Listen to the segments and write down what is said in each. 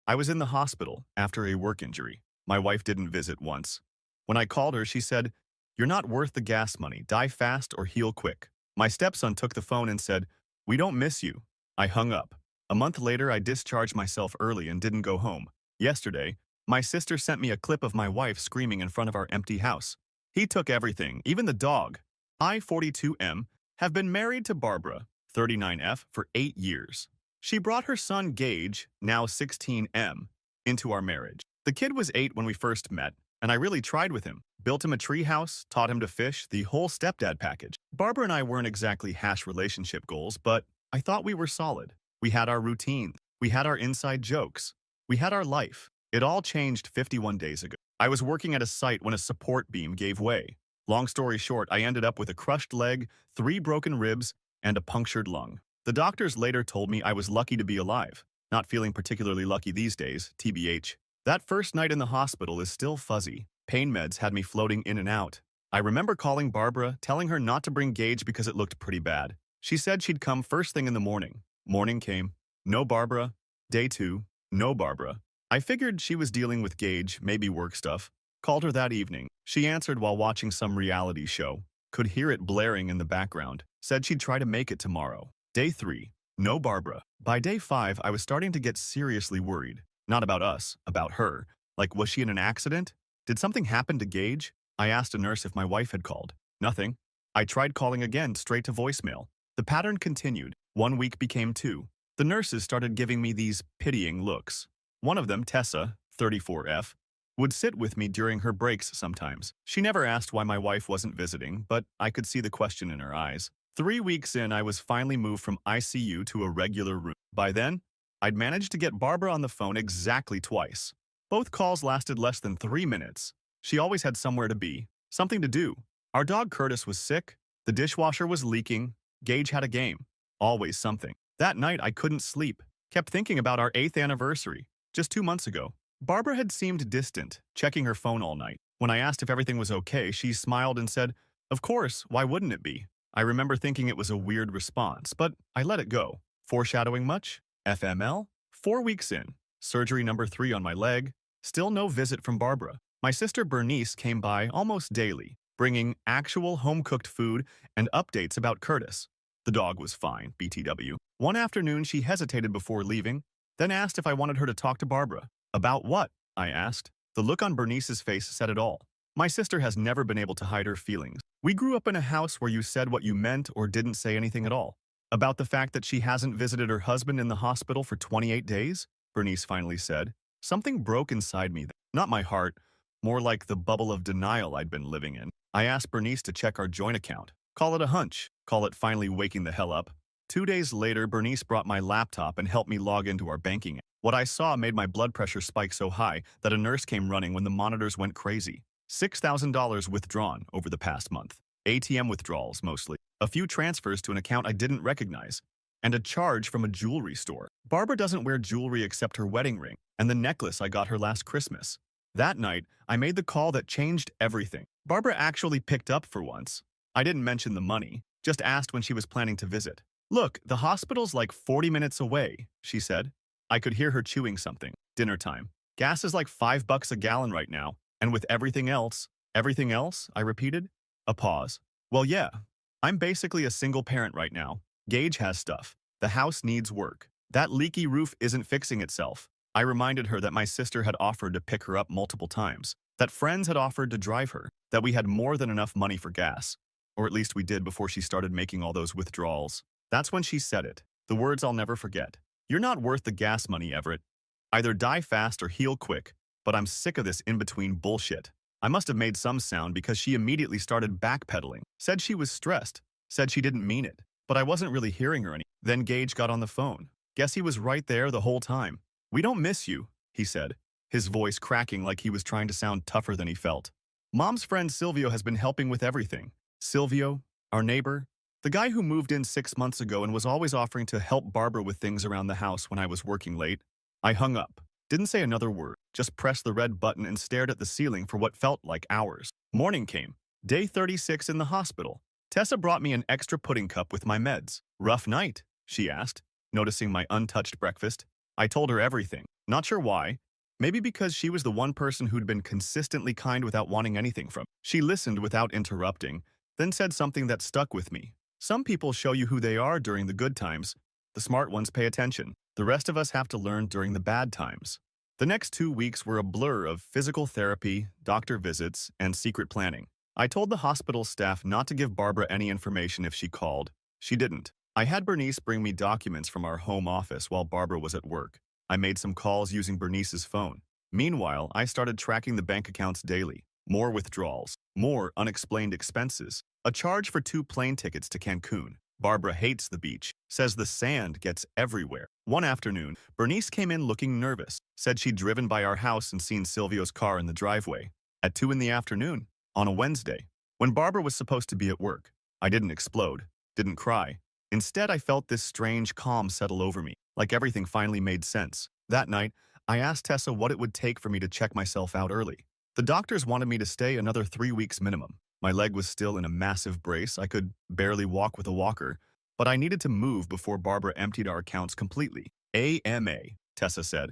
I was in the hospital after a work injury. My wife didn't visit once. When I called her, she said, "You're not worth the gas money. Die fast or heal quick." My stepson took the phone and said, "We don't miss you." I hung up. A month later, I discharged myself early and didn't go home. Yesterday, my sister sent me a clip of my wife screaming in front of our empty house. He took everything, even the dog. I, 42M, have been married to Barbara, 39F, for 8 years. She brought her son Gage, now 16M, into our marriage. The kid was 8 when we first met, and I really tried with him. Built him a treehouse, taught him to fish, the whole stepdad package. Barbara and I weren't exactly hash relationship goals, but I thought we were solid. We had our routines. We had our inside jokes. We had our life. It all changed 51 days ago. I was working at a site when a support beam gave way. Long story short, I ended up with a crushed leg, 3 broken ribs, and a punctured lung. The doctors later told me I was lucky to be alive. Not feeling particularly lucky these days, TBH. That first night in the hospital is still fuzzy. Pain meds had me floating in and out. I remember calling Barbara, telling her not to bring Gage because it looked pretty bad. She said she'd come first thing in the morning. Morning came. No Barbara. Day 2. No Barbara. I figured she was dealing with Gage, maybe work stuff. Called her that evening. She answered while watching some reality show. Could hear it blaring in the background. Said she'd try to make it tomorrow. Day 3. No Barbara. By day 5, I was starting to get seriously worried. Not about us, about her. Like, was she in an accident? Did something happen to Gage? I asked a nurse if my wife had called. Nothing. I tried calling again, straight to voicemail. The pattern continued. 1 week became 2. The nurses started giving me these pitying looks. One of them, Tessa, 34F, would sit with me during her breaks sometimes. She never asked why my wife wasn't visiting, but I could see the question in her eyes. 3 weeks in, I was finally moved from ICU to a regular room. By then, I'd managed to get Barbara on the phone exactly twice. Both calls lasted less than 3 minutes. She always had somewhere to be, something to do. Our dog Curtis was sick, the dishwasher was leaking, Gage had a game. Always something. That night, I couldn't sleep. Kept thinking about our 8th anniversary, just 2 months ago. Barbara had seemed distant, checking her phone all night. When I asked if everything was okay, she smiled and said, "Of course, why wouldn't it be?" I remember thinking it was a weird response, but I let it go. Foreshadowing much? FML? 4 weeks in. Surgery number 3 on my leg. Still no visit from Barbara. My sister Bernice came by almost daily, bringing actual home-cooked food and updates about Curtis. The dog was fine, BTW. One afternoon, she hesitated before leaving, then asked if I wanted her to talk to Barbara. About what? I asked. The look on Bernice's face said it all. My sister has never been able to hide her feelings. We grew up in a house where you said what you meant or didn't say anything at all. About the fact that she hasn't visited her husband in the hospital for 28 days, Bernice finally said. Something broke inside me. Not my heart, more like the bubble of denial I'd been living in. I asked Bernice to check our joint account. Call it a hunch. Call it finally waking the hell up. 2 days later, Bernice brought my laptop and helped me log into our banking app. What I saw made my blood pressure spike so high that a nurse came running when the monitors went crazy. $6,000 withdrawn over the past month. ATM withdrawals, mostly. A few transfers to an account I didn't recognize. And a charge from a jewelry store. Barbara doesn't wear jewelry except her wedding ring and the necklace I got her last Christmas. That night, I made the call that changed everything. Barbara actually picked up for once. I didn't mention the money, just asked when she was planning to visit. "Look, the hospital's like 40 minutes away," she said. I could hear her chewing something. Dinner time. "Gas is like $5 a gallon right now, and with everything else." "Everything else?" I repeated. A pause. "Well, yeah. I'm basically a single parent right now. Gage has stuff. The house needs work. That leaky roof isn't fixing itself." I reminded her that my sister had offered to pick her up multiple times, that friends had offered to drive her, that we had more than enough money for gas. Or at least we did before she started making all those withdrawals. That's when she said it. The words I'll never forget. "You're not worth the gas money, Everett. Either die fast or heal quick, but I'm sick of this in-between bullshit." I must have made some sound because she immediately started backpedaling, said she was stressed, said she didn't mean it, but I wasn't really hearing her any. Then Gage got on the phone. Guess he was right there the whole time. "We don't miss you," he said, his voice cracking like he was trying to sound tougher than he felt. "Mom's friend Silvio has been helping with everything." Silvio, our neighbor, the guy who moved in 6 months ago and was always offering to help Barbara with things around the house when I was working late. I hung up. Didn't say another word, just pressed the red button and stared at the ceiling for what felt like hours. Morning came. Day 36 in the hospital. Tessa brought me an extra pudding cup with my meds. "Rough night?" she asked, noticing my untouched breakfast. I told her everything. Not sure why. Maybe because she was the one person who'd been consistently kind without wanting anything from. She listened without interrupting, then said something that stuck with me. Some people show you who they are during the good times. The smart ones pay attention. The rest of us have to learn during the bad times. The next 2 weeks were a blur of physical therapy, doctor visits, and secret planning. I told the hospital staff not to give Barbara any information if she called. She didn't. I had Bernice bring me documents from our home office while Barbara was at work. I made some calls using Bernice's phone. Meanwhile, I started tracking the bank accounts daily. More withdrawals, more unexplained expenses, a charge for 2 plane tickets to Cancun. Barbara hates the beach, says the sand gets everywhere. One afternoon, Bernice came in looking nervous, said she'd driven by our house and seen Silvio's car in the driveway. At 2 in the afternoon, on a Wednesday, when Barbara was supposed to be at work. I didn't explode, didn't cry. Instead, I felt this strange calm settle over me, like everything finally made sense. That night, I asked Tessa what it would take for me to check myself out early. The doctors wanted me to stay another 3 weeks minimum. My leg was still in a massive brace. I could barely walk with a walker, but I needed to move before Barbara emptied our accounts completely. AMA, Tessa said.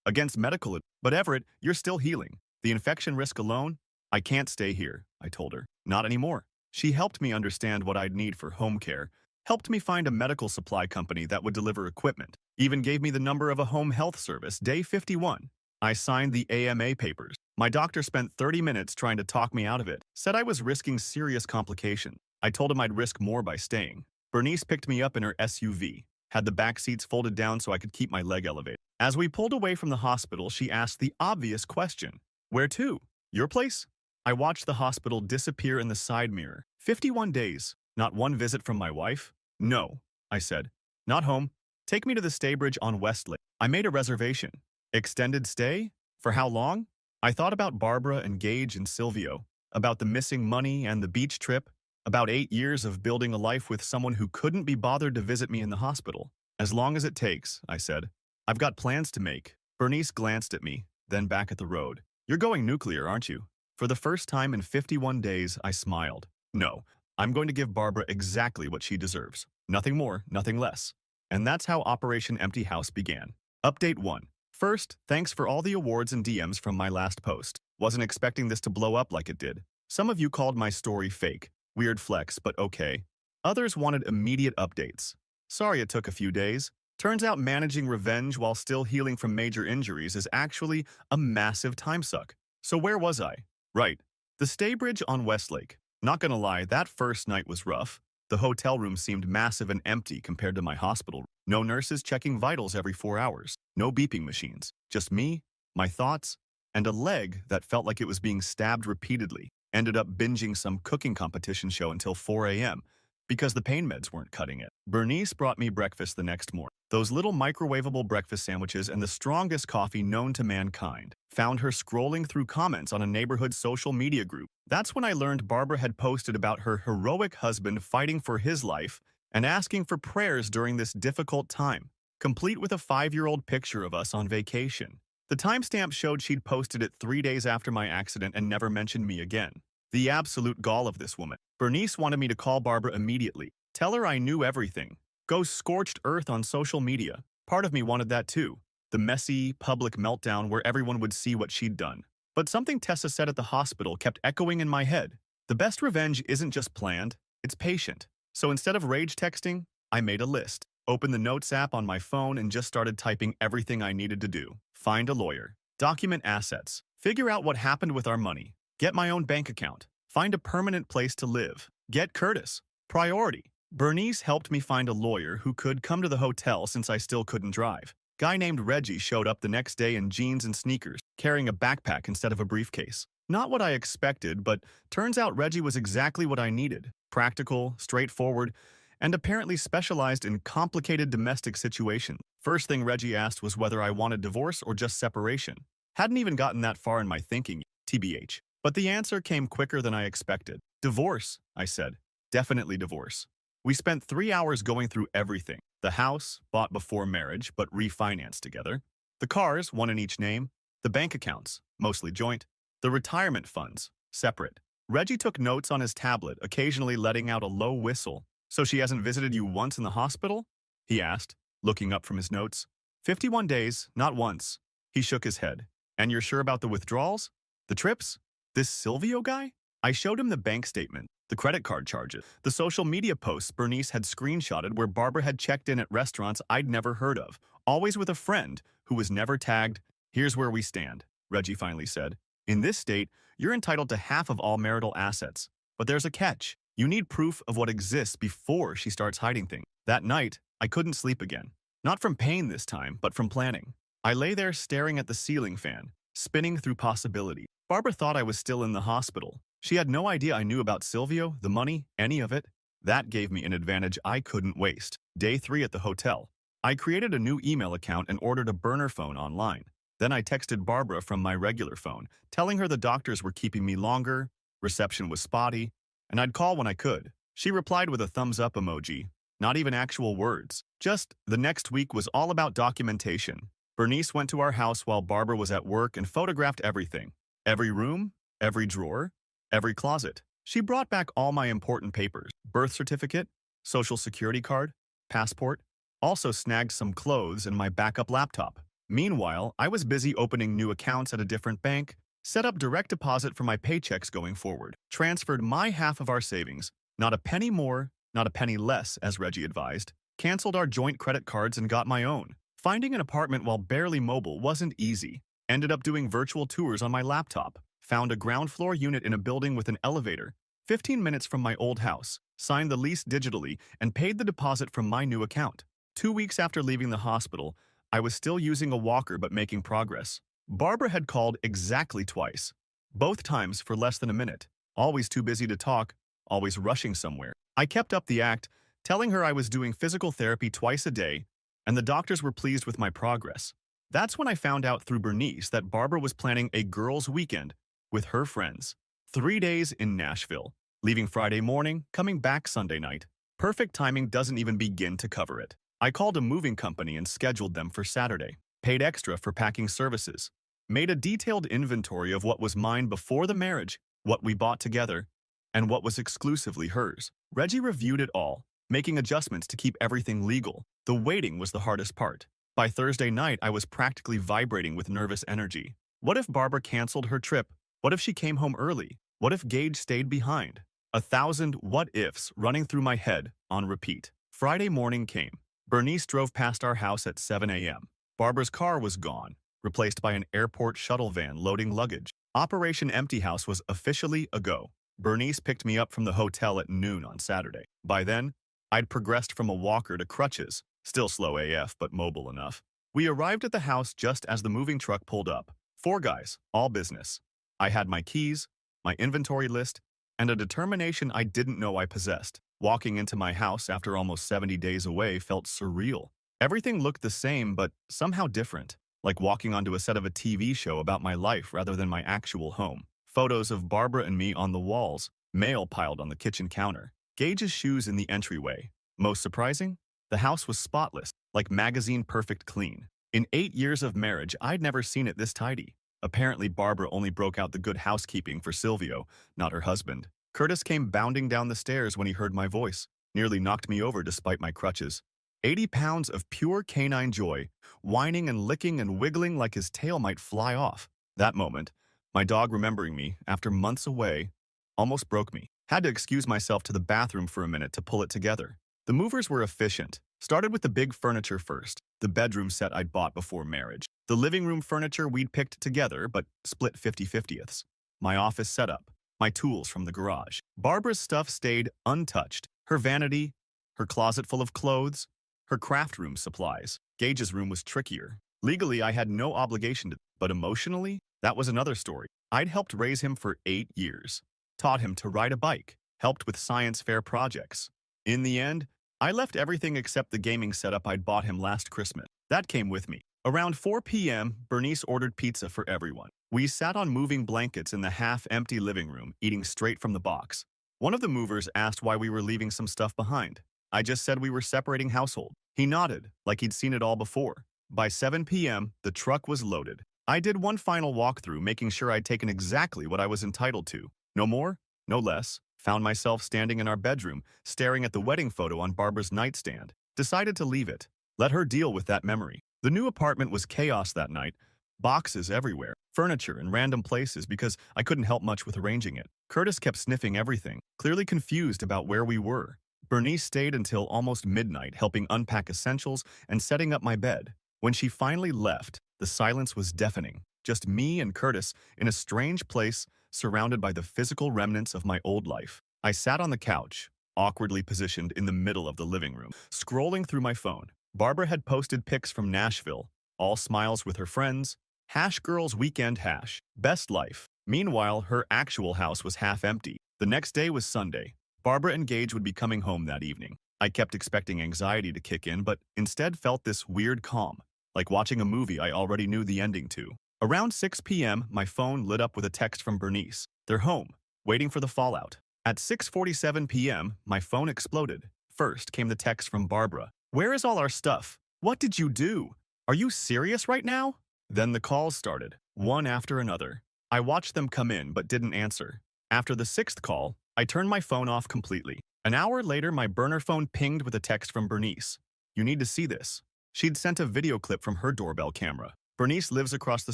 Against medical, but Everett, you're still healing. The infection risk alone? I can't stay here, I told her. Not anymore. She helped me understand what I'd need for home care, helped me find a medical supply company that would deliver equipment, even gave me the number of a home health service, day 51. I signed the AMA papers. My doctor spent 30 minutes trying to talk me out of it, said I was risking serious complication. I told him I'd risk more by staying. Bernice picked me up in her SUV, had the back seats folded down so I could keep my leg elevated. As we pulled away from the hospital, she asked the obvious question. Where to? Your place? I watched the hospital disappear in the side mirror. 51 days. Not one visit from my wife? No, I said. Not home. Take me to the Staybridge on Westlake. I made a reservation. Extended stay? For how long? I thought about Barbara and Gage and Silvio, about the missing money and the beach trip, about 8 years of building a life with someone who couldn't be bothered to visit me in the hospital. As long as it takes, I said. I've got plans to make. Bernice glanced at me, then back at the road. You're going nuclear, aren't you? For the first time in 51 days, I smiled. No, I'm going to give Barbara exactly what she deserves. Nothing more, nothing less. And that's how Operation Empty House began. Update 1. First, thanks for all the awards and DMs from my last post. Wasn't expecting this to blow up like it did. Some of you called my story fake. Weird flex, but okay. Others wanted immediate updates. Sorry it took a few days. Turns out managing revenge while still healing from major injuries is actually a massive time suck. So where was I? Right. The Staybridge on Westlake. Not gonna lie, that first night was rough. The hotel room seemed massive and empty compared to my hospital. No nurses checking vitals every 4 hours. No beeping machines. Just me, my thoughts, and a leg that felt like it was being stabbed repeatedly. Ended up binging some cooking competition show until 4 a.m. because the pain meds weren't cutting it. Bernice brought me breakfast the next morning. Those little microwavable breakfast sandwiches and the strongest coffee known to mankind. Found her scrolling through comments on a neighborhood social media group. That's when I learned Barbara had posted about her heroic husband fighting for his life and asking for prayers during this difficult time, complete with a 5-year-old picture of us on vacation. The timestamp showed she'd posted it 3 days after my accident and never mentioned me again. The absolute gall of this woman. Bernice wanted me to call Barbara immediately. Tell her I knew everything. Go scorched earth on social media. Part of me wanted that too. The messy, public meltdown where everyone would see what she'd done. But something Tessa said at the hospital kept echoing in my head. The best revenge isn't just planned, it's patient. So instead of rage texting, I made a list. Opened the Notes app on my phone and just started typing everything I needed to do. Find a lawyer. Document assets. Figure out what happened with our money. Get my own bank account. Find a permanent place to live. Get Curtis. Priority. Bernice helped me find a lawyer who could come to the hotel since I still couldn't drive. Guy named Reggie showed up the next day in jeans and sneakers, carrying a backpack instead of a briefcase. Not what I expected, but turns out Reggie was exactly what I needed. Practical, straightforward, and apparently specialized in complicated domestic situations. First thing Reggie asked was whether I wanted divorce or just separation. Hadn't even gotten that far in my thinking, TBH. But the answer came quicker than I expected. Divorce, I said. Definitely divorce. We spent 3 hours going through everything. The house, bought before marriage, but refinanced together. The cars, one in each name. The bank accounts, mostly joint. The retirement funds, separate. Reggie took notes on his tablet, occasionally letting out a low whistle. So she hasn't visited you once in the hospital? He asked, looking up from his notes. 51 days, not once. He shook his head. And you're sure about the withdrawals? The trips? This Silvio guy? I showed him the bank statement, the credit card charges, the social media posts Bernice had screenshotted where Barbara had checked in at restaurants I'd never heard of, always with a friend who was never tagged. Here's where we stand, Reggie finally said. In this state, you're entitled to half of all marital assets. But there's a catch. You need proof of what exists before she starts hiding things. That night, I couldn't sleep again. Not from pain this time, but from planning. I lay there staring at the ceiling fan, spinning through possibilities. Barbara thought I was still in the hospital. She had no idea I knew about Silvio, the money, any of it. That gave me an advantage I couldn't waste. Day 3 at the hotel. I created a new email account and ordered a burner phone online. Then I texted Barbara from my regular phone, telling her the doctors were keeping me longer, reception was spotty, and I'd call when I could. She replied with a thumbs up emoji, not even actual words. Just the next week was all about documentation. Bernice went to our house while Barbara was at work and photographed everything. Every room, every drawer, every closet. She brought back all my important papers, birth certificate, social security card, passport, also snagged some clothes and my backup laptop. Meanwhile, I was busy opening new accounts at a different bank, set up direct deposit for my paychecks going forward, transferred my half of our savings, not a penny more, not a penny less, as Reggie advised, canceled our joint credit cards and got my own. Finding an apartment while barely mobile wasn't easy. Ended up doing virtual tours on my laptop. Found a ground floor unit in a building with an elevator, 15 minutes from my old house, signed the lease digitally, and paid the deposit from my new account. 2 weeks after leaving the hospital, I was still using a walker but making progress. Barbara had called exactly twice, both times for less than a minute. Always too busy to talk, always rushing somewhere. I kept up the act, telling her I was doing physical therapy twice a day, and the doctors were pleased with my progress. That's when I found out through Bernice that Barbara was planning a girls' weekend with her friends. 3 days in Nashville, leaving Friday morning, coming back Sunday night. Perfect timing doesn't even begin to cover it. I called a moving company and scheduled them for Saturday. Paid extra for packing services. Made a detailed inventory of what was mine before the marriage, what we bought together, and what was exclusively hers. Reggie reviewed it all, making adjustments to keep everything legal. The waiting was the hardest part. By Thursday night, I was practically vibrating with nervous energy. What if Barbara canceled her trip? What if she came home early? What if Gage stayed behind? 1,000 what-ifs running through my head on repeat. Friday morning came. Bernice drove past our house at 7 a.m. Barbara's car was gone, replaced by an airport shuttle van loading luggage. Operation Empty House was officially a go. Bernice picked me up from the hotel at noon on Saturday. By then, I'd progressed from a walker to crutches, still slow AF but mobile enough. We arrived at the house just as the moving truck pulled up. 4 guys, all business. I had my keys, my inventory list, and a determination I didn't know I possessed. Walking into my house after almost 70 days away felt surreal. Everything looked the same, but somehow different, like walking onto a set of a TV show about my life rather than my actual home. Photos of Barbara and me on the walls, mail piled on the kitchen counter, Gage's shoes in the entryway. Most surprising? The house was spotless, like magazine perfect clean. In 8 years of marriage, I'd never seen it this tidy. Apparently, Barbara only broke out the good housekeeping for Silvio, not her husband. Curtis came bounding down the stairs when he heard my voice, nearly knocked me over despite my crutches. 80 pounds of pure canine joy, whining and licking and wiggling like his tail might fly off. That moment, my dog remembering me, after months away, almost broke me. Had to excuse myself to the bathroom for a minute to pull it together. The movers were efficient. Started with the big furniture first, the bedroom set I'd bought before marriage. The living room furniture we'd picked together, but split 50-50ths. My office setup, my tools from the garage. Barbara's stuff stayed untouched. Her vanity, her closet full of clothes, her craft room supplies. Gage's room was trickier. Legally, I had no obligation to, but emotionally, that was another story. I'd helped raise him for 8 years. Taught him to ride a bike, helped with science fair projects. In the end, I left everything except the gaming setup I'd bought him last Christmas. That came with me. Around 4 p.m., Bernice ordered pizza for everyone. We sat on moving blankets in the half-empty living room, eating straight from the box. One of the movers asked why we were leaving some stuff behind. I just said we were separating household. He nodded, like he'd seen it all before. By 7 p.m., the truck was loaded. I did one final walkthrough, making sure I'd taken exactly what I was entitled to. No more, no less. Found myself standing in our bedroom, staring at the wedding photo on Barbara's nightstand. Decided to leave it. Let her deal with that memory. The new apartment was chaos that night, Boxes everywhere, furniture in random places because I couldn't help much with arranging it. Curtis kept sniffing everything, clearly confused about where we were. Bernice stayed until almost midnight helping unpack essentials and setting up my bed. When she finally left, the silence was deafening. Just me and Curtis in a strange place surrounded by the physical remnants of my old life. I sat on the couch, awkwardly positioned in the middle of the living room, scrolling through my phone. Barbara had posted pics from Nashville, all smiles with her friends, Hash Girls Weekend Hash, best life. Meanwhile, her actual house was half empty. The next day was Sunday. Barbara and Gage would be coming home that evening. I kept expecting anxiety to kick in, but instead felt this weird calm, like watching a movie I already knew the ending to. Around 6 p.m., my phone lit up with a text from Bernice. They're home, waiting for the fallout. At 6:47 p.m., my phone exploded. First came the text from Barbara. Where is all our stuff? What did you do? Are you serious right now? Then the calls started, one after another. I watched them come in but didn't answer. After the sixth call, I turned my phone off completely. An hour later, my burner phone pinged with a text from Bernice. You need to see this. She'd sent a video clip from her doorbell camera. Bernice lives across the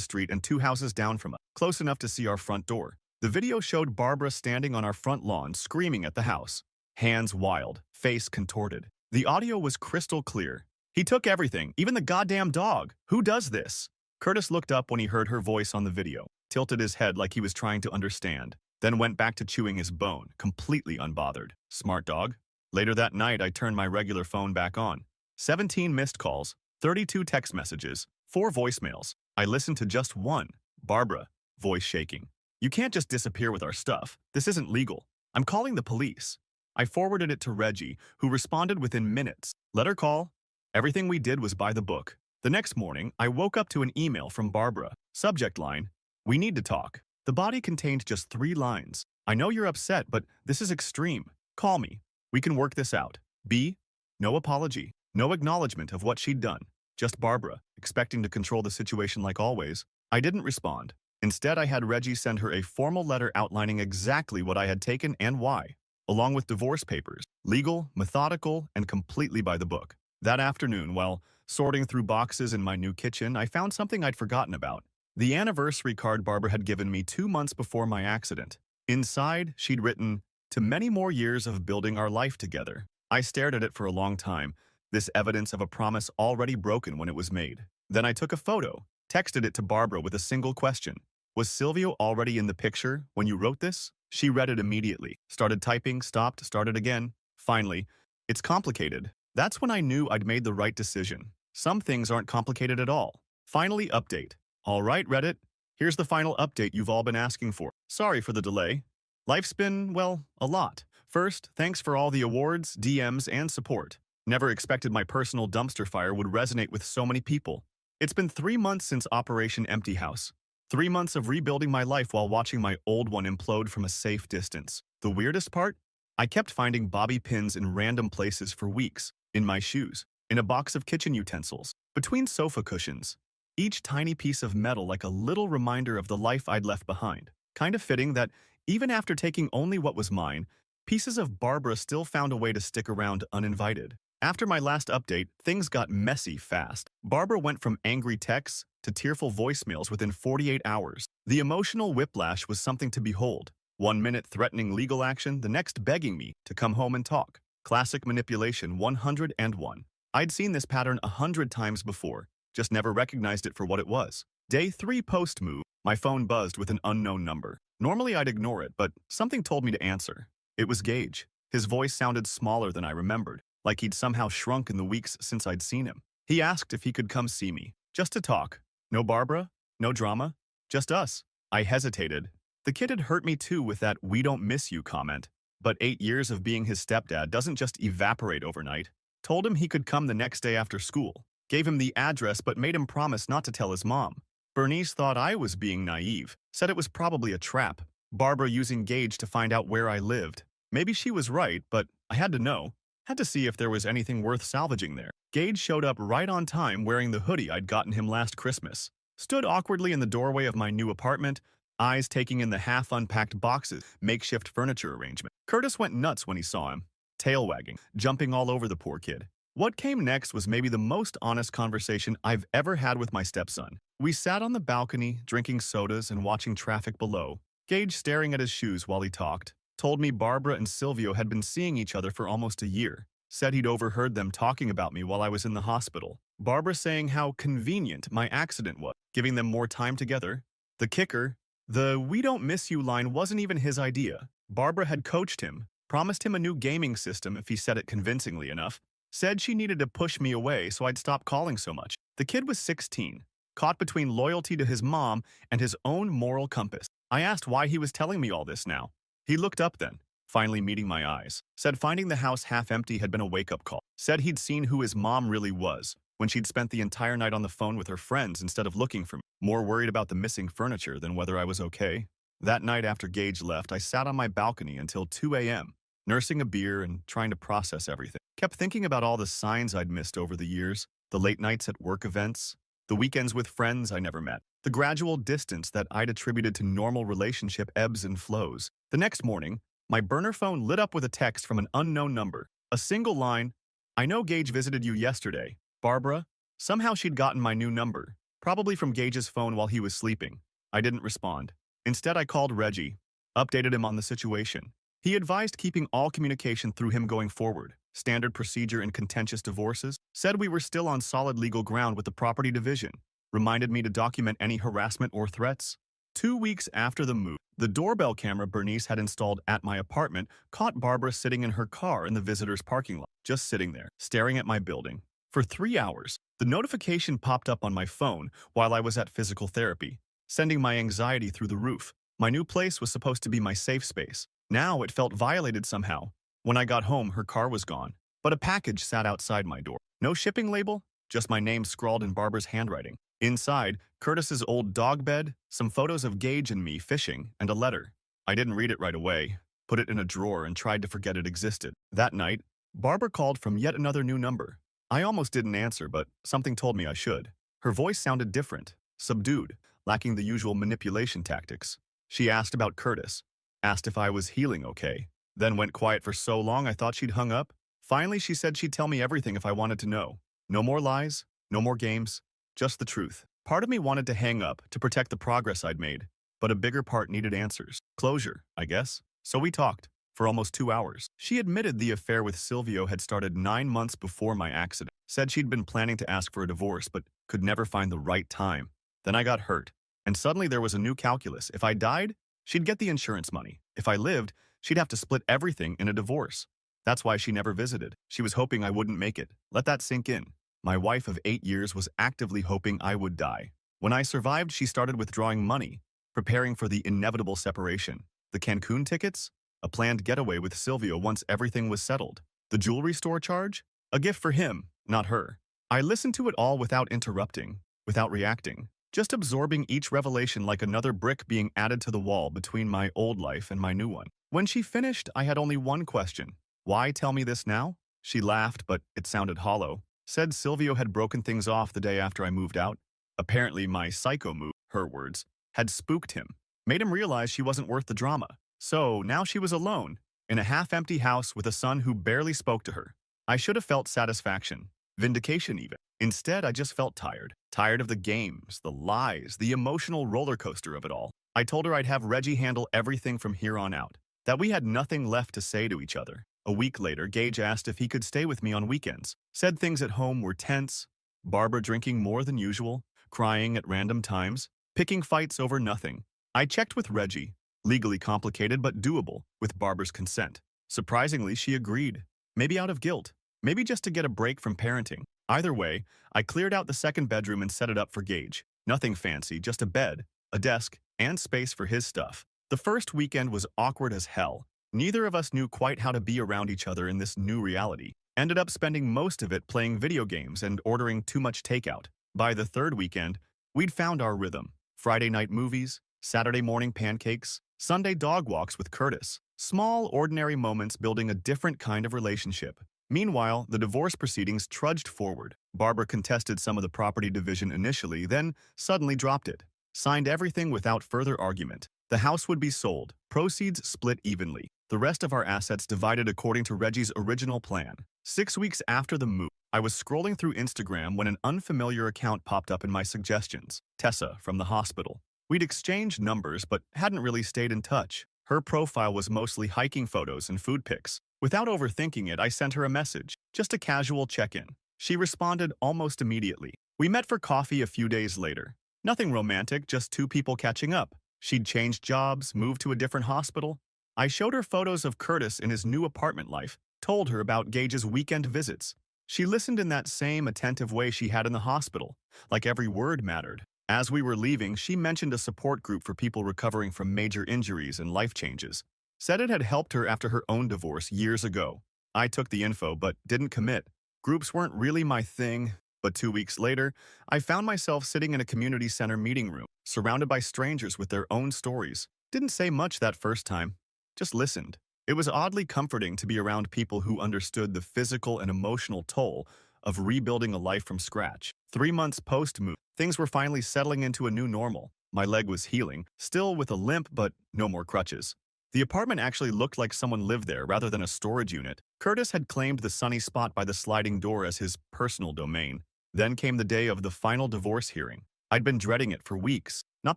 street and 2 houses down from us, close enough to see our front door. The video showed Barbara standing on our front lawn screaming at the house, hands wild, face contorted. The audio was crystal clear. He took everything, even the goddamn dog. Who does this? Curtis looked up when he heard her voice on the video, tilted his head like he was trying to understand, then went back to chewing his bone, completely unbothered. Smart dog. Later that night, I turned my regular phone back on. 17 missed calls, 32 text messages, 4 voicemails. I listened to just one. Barbara, voice shaking. You can't just disappear with our stuff. This isn't legal. I'm calling the police. I forwarded it to Reggie, who responded within minutes. Let her call. Everything we did was by the book. The next morning, I woke up to an email from Barbara. Subject line, we need to talk. The body contained just 3 lines. I know you're upset, but this is extreme. Call me. We can work this out. B. No apology. No acknowledgement of what she'd done. Just Barbara, expecting to control the situation like always. I didn't respond. Instead, I had Reggie send her a formal letter outlining exactly what I had taken and why, along with divorce papers, legal, methodical, and completely by the book. That afternoon, while sorting through boxes in my new kitchen, I found something I'd forgotten about. The anniversary card Barbara had given me 2 months before my accident. Inside, she'd written, "To many more years of building our life together." I stared at it for a long time, this evidence of a promise already broken when it was made. Then I took a photo, texted it to Barbara with a single question. Was Silvio already in the picture when you wrote this? She read it immediately, started typing, stopped, started again. Finally, it's complicated. That's when I knew I'd made the right decision. Some things aren't complicated at all. Finally, update. All right, Reddit. Here's the final update you've all been asking for. Sorry for the delay. Life's been, well, a lot. First, thanks for all the awards, DMs, and support. Never expected my personal dumpster fire would resonate with so many people. It's been 3 months since Operation Empty House. 3 months of rebuilding my life while watching my old one implode from a safe distance. The weirdest part? I kept finding bobby pins in random places for weeks. In my shoes, in a box of kitchen utensils, between sofa cushions. Each tiny piece of metal like a little reminder of the life I'd left behind. Kind of fitting that, even after taking only what was mine, pieces of Barbara still found a way to stick around uninvited. After my last update, things got messy fast. Barbara went from angry texts to tearful voicemails within 48 hours. The emotional whiplash was something to behold. 1 minute threatening legal action, the next begging me to come home and talk. Classic manipulation 101. I'd seen this pattern 100 times before, just never recognized it for what it was. Day 3 post-move, my phone buzzed with an unknown number. Normally I'd ignore it, but something told me to answer. It was Gage. His voice sounded smaller than I remembered, like he'd somehow shrunk in the weeks since I'd seen him. He asked if he could come see me, just to talk. No Barbara, no drama, just us. I hesitated. The kid had hurt me too with that "we don't miss you" comment. But 8 years of being his stepdad doesn't just evaporate overnight. Told him he could come the next day after school. Gave him the address but made him promise not to tell his mom. Bernice thought I was being naive, said it was probably a trap. Barbara using Gage to find out where I lived. Maybe she was right, but I had to know. Had to see if there was anything worth salvaging there. Gage showed up right on time wearing the hoodie I'd gotten him last Christmas. Stood awkwardly in the doorway of my new apartment, eyes taking in the half-unpacked boxes, makeshift furniture arrangement. Curtis went nuts when he saw him, tail wagging, jumping all over the poor kid. What came next was maybe the most honest conversation I've ever had with my stepson. We sat on the balcony, drinking sodas and watching traffic below. Gage, staring at his shoes while he talked, told me Barbara and Silvio had been seeing each other for almost a year. Said he'd overheard them talking about me while I was in the hospital. Barbara saying how convenient my accident was, giving them more time together. The kicker, the "we don't miss you" line wasn't even his idea. Barbara had coached him, promised him a new gaming system if he said it convincingly enough, said she needed to push me away so I'd stop calling so much. The kid was 16, caught between loyalty to his mom and his own moral compass. I asked why he was telling me all this now. He looked up then, finally meeting my eyes. Said finding the house half empty had been a wake-up call. Said he'd seen who his mom really was when she'd spent the entire night on the phone with her friends instead of looking for me, more worried about the missing furniture than whether I was okay. That night after Gage left, I sat on my balcony until 2 a.m., nursing a beer and trying to process everything. Kept thinking about all the signs I'd missed over the years, the late nights at work events, the weekends with friends I never met, the gradual distance that I'd attributed to normal relationship ebbs and flows. The next morning, my burner phone lit up with a text from an unknown number. A single line, "I know Gage visited you yesterday. Barbara." Somehow she'd gotten my new number, probably from Gage's phone while he was sleeping. I didn't respond. Instead, I called Reggie, updated him on the situation. He advised keeping all communication through him going forward, standard procedure in contentious divorces, said we were still on solid legal ground with the property division, reminded me to document any harassment or threats. 2 weeks after the move, the doorbell camera Bernice had installed at my apartment caught Barbara sitting in her car in the visitor's parking lot, just sitting there, staring at my building. For 3 hours, the notification popped up on my phone while I was at physical therapy, sending my anxiety through the roof. My new place was supposed to be my safe space. Now it felt violated somehow. When I got home, her car was gone, but a package sat outside my door. No shipping label, just my name scrawled in Barbara's handwriting. Inside, Curtis's old dog bed, some photos of Gage and me fishing, and a letter. I didn't read it right away, put it in a drawer and tried to forget it existed. That night, Barbara called from yet another new number. I almost didn't answer, but something told me I should. Her voice sounded different, subdued, lacking the usual manipulation tactics. She asked about Curtis, asked if I was healing okay, then went quiet for so long I thought she'd hung up. Finally, she said she'd tell me everything if I wanted to know. No more lies, no more games, just the truth. Part of me wanted to hang up to protect the progress I'd made, but a bigger part needed answers. Closure, I guess. So we talked for almost 2 hours. She admitted the affair with Silvio had started 9 months before my accident. Said she'd been planning to ask for a divorce, but could never find the right time. Then I got hurt, and suddenly there was a new calculus. If I died, she'd get the insurance money. If I lived, she'd have to split everything in a divorce. That's why she never visited. She was hoping I wouldn't make it. Let that sink in. My wife of 8 years was actively hoping I would die. When I survived, she started withdrawing money, preparing for the inevitable separation. The Cancun tickets? A planned getaway with Silvio once everything was settled. The jewelry store charge? A gift for him, not her. I listened to it all without interrupting, without reacting, just absorbing each revelation like another brick being added to the wall between my old life and my new one. When she finished, I had only one question. Why tell me this now? She laughed, but it sounded hollow. Said Silvio had broken things off the day after I moved out. Apparently my psycho move, her words, had spooked him, made him realize she wasn't worth the drama. So now she was alone, in a half-empty house with a son who barely spoke to her. I should have felt satisfaction, vindication even. Instead, I just felt tired. Tired of the games, the lies, the emotional roller coaster of it all. I told her I'd have Reggie handle everything from here on out, that we had nothing left to say to each other. A week later, Gage asked if he could stay with me on weekends. Said things at home were tense, Barbara drinking more than usual, crying at random times, picking fights over nothing. I checked with Reggie, legally complicated but doable, with Barbara's consent. Surprisingly, she agreed. Maybe out of guilt, maybe just to get a break from parenting. Either way, I cleared out the second bedroom and set it up for Gage. Nothing fancy, just a bed, a desk, and space for his stuff. The first weekend was awkward as hell. Neither of us knew quite how to be around each other in this new reality. Ended up spending most of it playing video games and ordering too much takeout. By the third weekend, we'd found our rhythm. Friday night movies, Saturday morning pancakes, Sunday dog walks with Curtis. Small, ordinary moments building a different kind of relationship. Meanwhile, the divorce proceedings trudged forward. Barbara contested some of the property division initially, then suddenly dropped it. Signed everything without further argument. The house would be sold, proceeds split evenly. The rest of our assets divided according to Reggie's original plan. 6 weeks after the move, I was scrolling through Instagram when an unfamiliar account popped up in my suggestions. Tessa from the hospital. We'd exchanged numbers but hadn't really stayed in touch. Her profile was mostly hiking photos and food pics. Without overthinking it, I sent her a message, just a casual check-in. She responded almost immediately. We met for coffee a few days later. Nothing romantic, just two people catching up. She'd changed jobs, moved to a different hospital. I showed her photos of Curtis in his new apartment life, told her about Gage's weekend visits. She listened in that same attentive way she had in the hospital, like every word mattered. As we were leaving, she mentioned a support group for people recovering from major injuries and life changes. Said it had helped her after her own divorce years ago. I took the info but didn't commit. Groups weren't really my thing, but 2 weeks later, I found myself sitting in a community center meeting room, surrounded by strangers with their own stories. Didn't say much that first time, just listened. It was oddly comforting to be around people who understood the physical and emotional toll of rebuilding a life from scratch. 3 months post-move, things were finally settling into a new normal. My leg was healing, still with a limp but no more crutches. The apartment actually looked like someone lived there rather than a storage unit. Curtis had claimed the sunny spot by the sliding door as his personal domain. Then came the day of the final divorce hearing. I'd been dreading it for weeks, not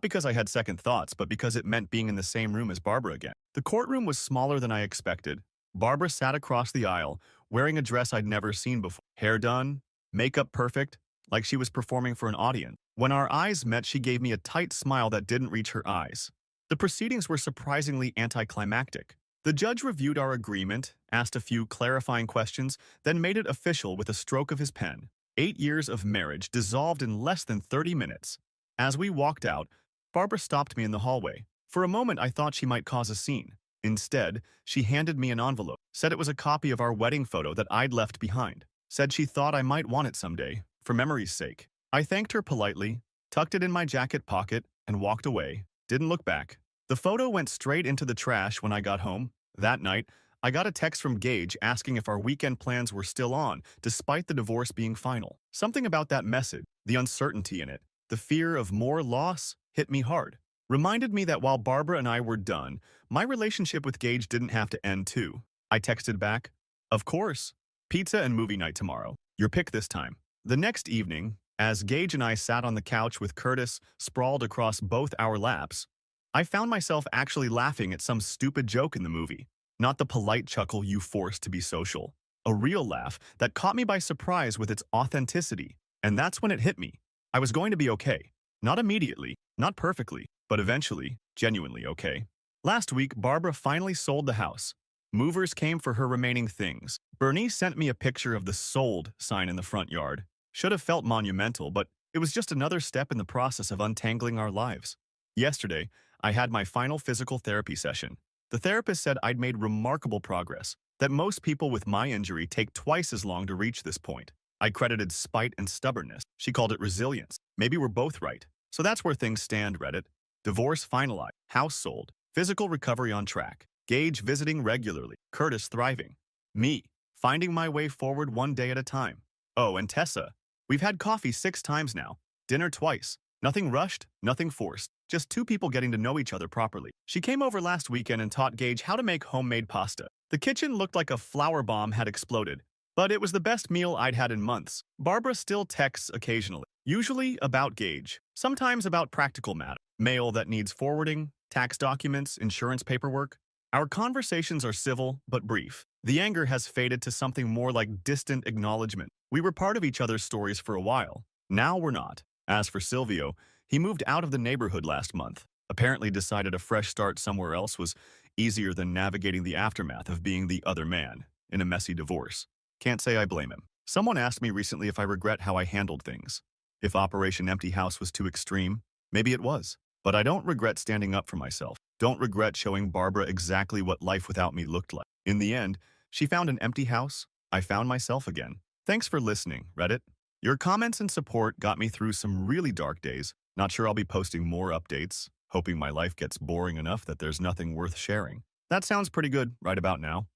because I had second thoughts, but because it meant being in the same room as Barbara again. The courtroom was smaller than I expected. Barbara sat across the aisle, wearing a dress I'd never seen before. Hair done, makeup perfect, like she was performing for an audience. When our eyes met, she gave me a tight smile that didn't reach her eyes. The proceedings were surprisingly anticlimactic. The judge reviewed our agreement, asked a few clarifying questions, then made it official with a stroke of his pen. 8 years of marriage dissolved in less than 30 minutes. As we walked out, Barbara stopped me in the hallway. For a moment, I thought she might cause a scene. Instead, she handed me an envelope, said it was a copy of our wedding photo that I'd left behind, said she thought I might want it someday, for memory's sake. I thanked her politely, tucked it in my jacket pocket, and walked away. Didn't look back. The photo went straight into the trash when I got home. That night, I got a text from Gage asking if our weekend plans were still on, despite the divorce being final. Something about that message, the uncertainty in it, the fear of more loss, hit me hard. Reminded me that while Barbara and I were done, my relationship with Gage didn't have to end too. I texted back, "Of course. Pizza and movie night tomorrow. Your pick this time." The next evening, as Gage and I sat on the couch with Curtis sprawled across both our laps, I found myself actually laughing at some stupid joke in the movie. Not the polite chuckle you forced to be social. A real laugh that caught me by surprise with its authenticity. And that's when it hit me. I was going to be okay. Not immediately, not perfectly, but eventually, genuinely okay. Last week, Barbara finally sold the house. Movers came for her remaining things. Bernice sent me a picture of the "sold" sign in the front yard. Should have felt monumental, but it was just another step in the process of untangling our lives. Yesterday, I had my final physical therapy session. The therapist said I'd made remarkable progress, that most people with my injury take twice as long to reach this point. I credited spite and stubbornness. She called it resilience. Maybe we're both right. So that's where things stand, Reddit. Divorce finalized, house sold, physical recovery on track, Gage visiting regularly, Curtis thriving, me finding my way forward one day at a time. Oh, and Tessa. We've had coffee 6 times now, dinner twice. Nothing rushed, nothing forced, just two people getting to know each other properly. She came over last weekend and taught Gage how to make homemade pasta. The kitchen looked like a flour bomb had exploded, but it was the best meal I'd had in months. Barbara still texts occasionally, usually about Gage, sometimes about practical matter, mail that needs forwarding, tax documents, insurance paperwork. Our conversations are civil but brief. The anger has faded to something more like distant acknowledgement. We were part of each other's stories for a while. Now we're not. As for Silvio, he moved out of the neighborhood last month. Apparently decided a fresh start somewhere else was easier than navigating the aftermath of being the other man in a messy divorce. Can't say I blame him. Someone asked me recently if I regret how I handled things. If Operation Empty House was too extreme, maybe it was. But I don't regret standing up for myself. Don't regret showing Barbara exactly what life without me looked like. In the end, she found an empty house. I found myself again. Thanks for listening, Reddit. Your comments and support got me through some really dark days. Not sure I'll be posting more updates, hoping my life gets boring enough that there's nothing worth sharing. That sounds pretty good right about now.